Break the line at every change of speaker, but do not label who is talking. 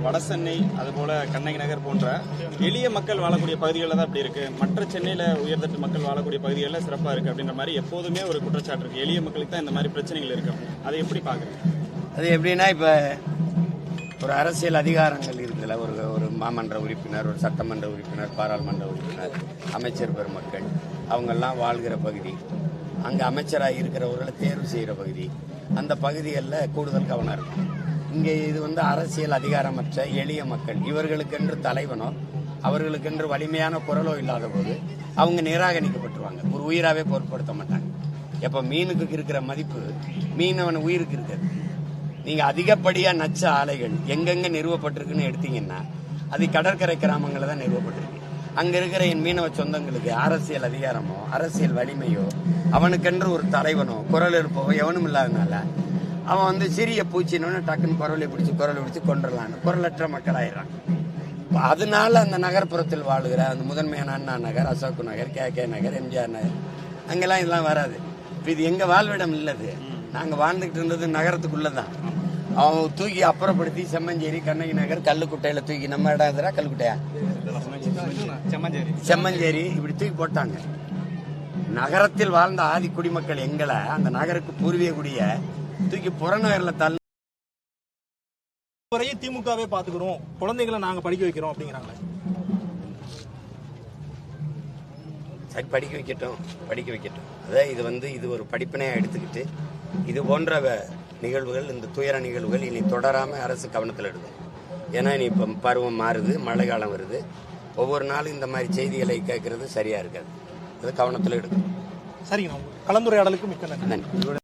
வட சென்னை அதுபோல கண்ணகி நகர் போன்ற எளிய மக்கள் வாழக்கூடிய பகுதிகளில் தான் அப்படி இருக்கு. மற்ற சென்னையில் உயர்தட்டு மக்கள் வாழக்கூடிய பகுதிகளில் சிறப்பாக இருக்கு அப்படின்ற மாதிரி எப்போதுமே ஒரு குற்றச்சாட்டு இருக்கு. எளிய மக்களுக்கு தான் இந்த மாதிரி பிரச்சனைகள் இருக்கு. அதை எப்படி பாக்குறீங்க?
அது எப்படின்னா, இப்ப ஒரு அரசியல் அதிகாரங்கள் இருக்குல்ல, ஒரு மாமன்ற உறுப்பினர், ஒரு சட்டமன்ற உறுப்பினர், பாராளுமன்ற உறுப்பினர், அமைச்சர் பெருமக்கள் அவங்கெல்லாம் வாழ்கிற பகுதி, அங்கே அமைச்சராக இருக்கிறவர்களை தேர்வு செய்கிற பகுதி, அந்த பகுதிகளில் கூடுதல் கவனம் இருக்கும். இங்கே இது அரசியல் அதிகாரமற்ற எளிய மக்கள், இவர்களுக்கென்று தலைவனோ அவர்களுக்கென்று வலிமையான குரலோ இல்லாத போது அவங்க நிராகரிக்கப்பட்டுருவாங்க. ஒரு உயிராகவே பொருட்படுத்த மாட்டாங்க. எப்போ மீனுக்கு இருக்கிற மதிப்பு மீனவன் உயிருக்கு இருக்கிறது. நீங்க அதிகப்படியா நச்ச ஆலைகள் எங்கெங்க நிறுவப்பட்டிருக்குன்னு எடுத்தீங்கன்னா அது கடற்கரை கிராமங்களில் தான் நிறுவப்பட்டிருக்கு. அங்க இருக்கிற என் மீனவ சொந்தங்களுக்கு அரசியல் அதிகாரமோ அரசியல் வலிமையோ அவனுக்கென்று ஒரு தலைவனோ குரல் இருப்போ எவனும் இல்லாதனால அவன் சிறிய பூச்சின்னு டக்குன்னு குரலை பிடிச்சு கொண்டுடலான்னு குரலற்ற மக்கள் ஆயிடுறான். அதனால அந்த நகர்ப்புறத்தில் வாழுகிற அந்த முதன்மையான அண்ணா நகர், அசோக் நகர், கே நகர், எம்ஜிஆர் நகர் அங்கெல்லாம் இதெல்லாம் வராது. இது எங்க வாழ்விடம் இல்லது. நாங்க வாழ்ந்துகிட்டு இருந்தது நகரத்துக்குள்ளதான். அவங்க தூக்கி அப்புறப்படுத்தி செம்மஞ்சேரி, கண்ணகி நகர், கல்லுக்குட்டையில தூக்கி, நம்ம இடம் எதிரா கல்லுக்குட்டையா, செம்மஞ்சேரி இப்படி தூக்கி போட்டாங்க. நகரத்தில் வாழ்ந்த ஆதி குடிமக்கள் எங்களை அந்த நகருக்கு பூர்வீக குடிய தூக்கி புறநகர்ல தள்ளு
வரையும் திமுகவே பாத்துக்கிறோம், குழந்தைகளை நாங்க படிக்க வைக்கிறோம் அப்படிங்கிறாங்க.
சரி, படிக்க வைக்கட்டும். அதான் இது ஒரு படிப்பினையா எடுத்துக்கிட்டு இது போன்ற நிகழ்வுகள், இந்த துயர நிகழ்வுகள் இனி தொடராம அரசு கவனத்தில் எடுக்கும். ஏன்னா இனி இப்ப பருவம் மாறுது, மழை காலம் வருது. ஒவ்வொரு நாளும் இந்த மாதிரி செய்திகளை கேட்கறது சரியா இருக்காது. அது கவனத்தில் எடுக்கும்.
சரிங்க, கலந்துரையாடலுக்கு மிக்க நன்றி.